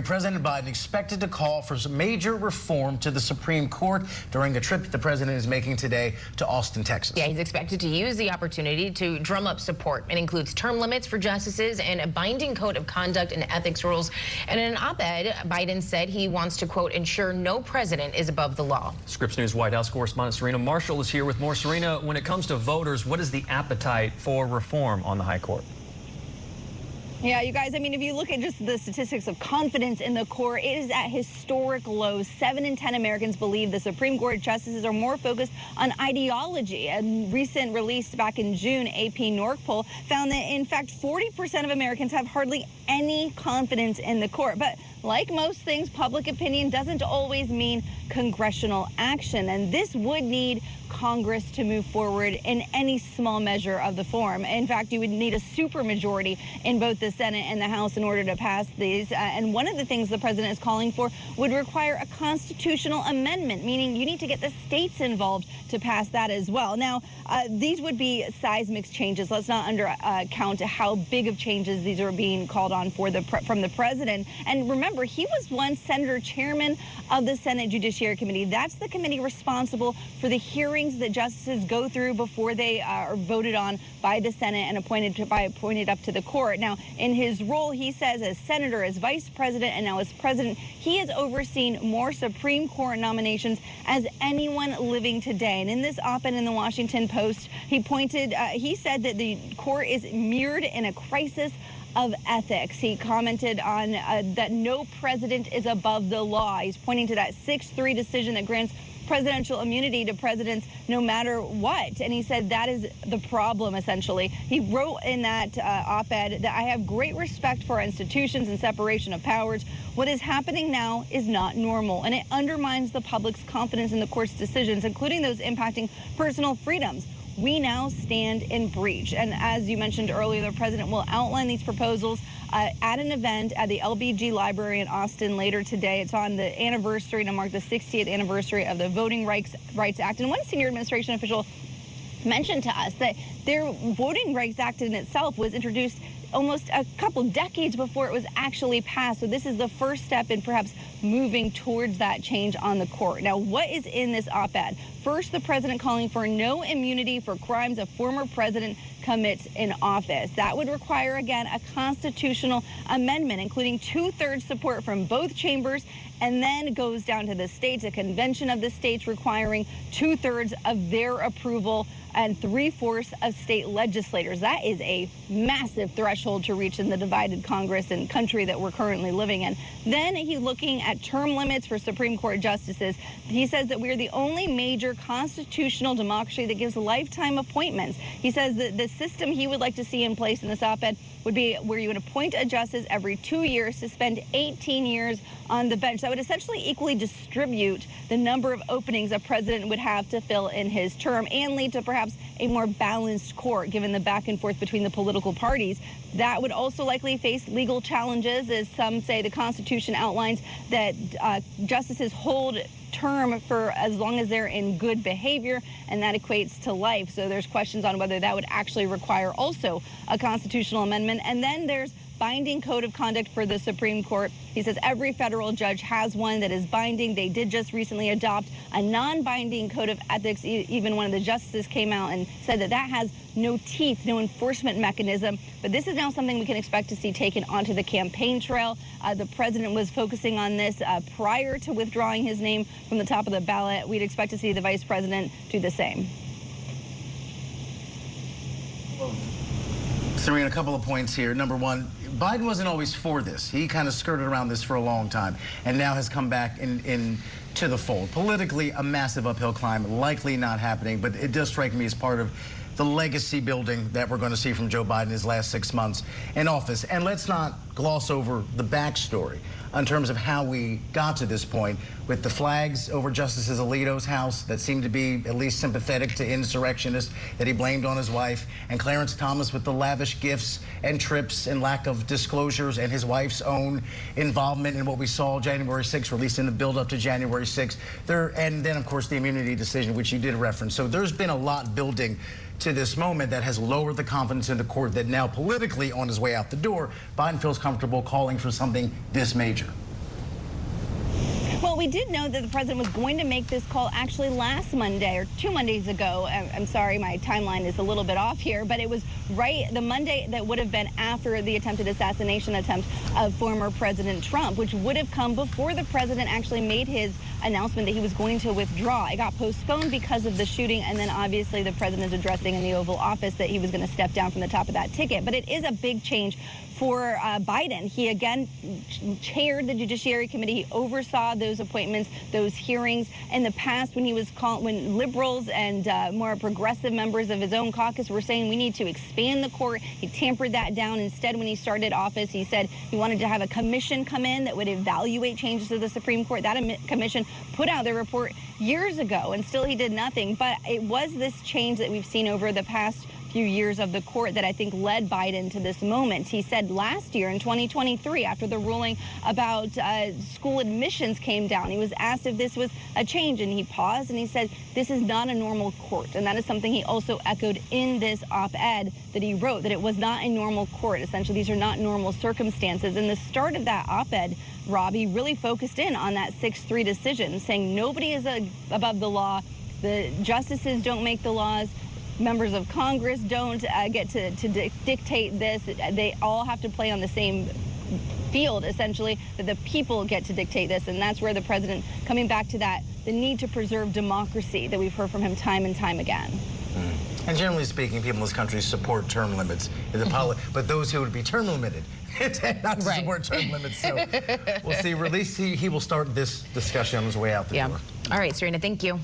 President Biden expected to call for some major reform to the Supreme Court during a trip the president is making today to Austin, Texas. Yeah, he's expected to use the opportunity to drum up support. It includes term limits for justices and a binding code of conduct and ethics rules. And in an op-ed, Biden said he wants to, quote, ensure no president is above the law. Scripps News White House correspondent Serena Marshall is here with more. Serena, when it comes to voters, what is the appetite for reform on the high court? Yeah, you guys, I mean, if you look at just the statistics of confidence in the court, it is at historic lows. 7 in 10 Americans believe the Supreme Court justices are more focused on ideology. A recent released back in June AP NORC poll found that, in fact, 40% of Americans have hardly any confidence in the court. But like most things, public opinion doesn't always mean congressional action. And this would need Congress to move forward in any small measure of the form. In fact, you would need a supermajority in both the Senate and the House in order to pass these. And one of the things the president is calling for would require a constitutional amendment, meaning you need to get the states involved to pass that as well. Now, these would be seismic changes. Let's not undercount how big of changes these are being called on for from the president. And remember, he was once Senator Chairman of the Senate Judiciary Committee. That's the committee responsible for the hearings that justices go through before they are voted on by the Senate and appointed up to the court. Now, in his role, he says, as senator, as vice president, and now as president, he has overseen more Supreme Court nominations as anyone living today. And in this op-ed in the Washington Post, he said that the court is mirrored in a crisis of ethics. He commented on that no president is above the law. He's pointing to that 6-3 decision that grants presidential immunity to presidents no matter what. And he said that is the problem, essentially. He wrote in that op-ed that I have great respect for our institutions and separation of powers. What is happening now is not normal, and it undermines the public's confidence in the court's decisions, including those impacting personal freedoms. We now stand in breach. And as you mentioned earlier, the president will outline these proposals at an event at the LBG Library in Austin later today. It's on the anniversary to mark the 60th anniversary of the Voting Rights Act. And one senior administration official mentioned to us that their Voting Rights Act in itself was introduced almost a couple decades before it was actually passed. So this is the first step in perhaps moving towards that change on the court. Now, what is in this op-ed? First, the president calling for no immunity for crimes a former president commits in office. That would require, again, a constitutional amendment, including 2/3 support from both chambers, and then goes down to the states, a convention of the states requiring 2/3 of their approval and 3/4 of state legislators. That is a massive threshold to reach in the divided Congress and country that we're currently living in. Then he's looking at term limits for Supreme Court justices. He says that we are the only major constitutional democracy that gives lifetime appointments. He says that the system he would like to see in place in this op-ed would be where you would appoint a justice every 2 years to spend 18 years on the bench. That would essentially equally distribute the number of openings a president would have to fill in his term and lead to perhaps a more balanced court, given the back and forth between the political parties. That would also likely face legal challenges, as some say the Constitution outlines that justices hold term for as long as they're in good behavior, and that equates to life. So there's questions on whether that would actually require also a constitutional amendment. And then there's binding code of conduct for the Supreme Court. He says every federal judge has one that is binding. They did just recently adopt a non-binding code of ethics. Even one of the justices came out and said that that has no teeth, no enforcement mechanism. But this is now something we can expect to see taken onto the campaign trail. The president was focusing on this prior to withdrawing his name from the top of the ballot. We'd expect to see the vice president do the same. Serena, a couple of points here. Number one, Biden wasn't always for this. He kind of skirted around this for a long time and now has come back to the fold. Politically, a massive uphill climb, likely not happening, but it does strike me as part of the legacy building that we're going to see from Joe Biden his last 6 months in office. And let's not gloss over the backstory in terms of how we got to this point with the flags over Justice Alito's house that seemed to be at least sympathetic to insurrectionists that he blamed on his wife, and Clarence Thomas with the lavish gifts and trips and lack of disclosures, and his wife's own involvement in what we saw January 6th, or at least in the build-up to January 6th. And then, of course, the immunity decision, which you did reference. So there's been a lot building to this moment that has lowered the confidence in the court that now politically on his way out the door, Biden feels comfortable calling for something this major. Well, we did know that the president was going to make this call actually last Monday or 2 Mondays ago. I'm sorry, my timeline is a little bit off here, but it was right the Monday that would have been after the attempted assassination attempt of former President Trump, which would have come before the president actually made his announcement that he was going to withdraw. It got postponed because of the shooting, and then obviously the president addressing in the Oval Office that he was going to step down from the top of that ticket. But it is a big change for Biden. He again chaired the Judiciary Committee. He oversaw those appointments, those hearings. In the past, when liberals and more progressive members of his own caucus were saying we need to expand the court, he tampered that down. Instead, when he started office, he said he wanted to have a commission come in that would evaluate changes to the Supreme Court. That commission put out their report years ago, and still he did nothing. But it was this change that we've seen over the past few years of the court that I think led Biden to this moment. He said last year in 2023, after the ruling about school admissions came down, he was asked if this was a change, and he paused and he said, this is not a normal court. And that is something he also echoed in this op-ed that he wrote, that it was not a normal court. Essentially, these are not normal circumstances. In the start of that op-ed, Rob, he really focused in on that 6-3 decision, saying nobody is above the law. The justices don't make the laws. Members of Congress don't get to dictate this. They all have to play on the same field, essentially, that the people get to dictate this. And that's where the president, coming back to that, the need to preserve democracy that we've heard from him time and time again. And generally speaking, people in this country support term limits, but those who would be term limited tend not to support term limits. So we'll see. At least he will start this discussion on his way out the door. All right, Serena, thank you.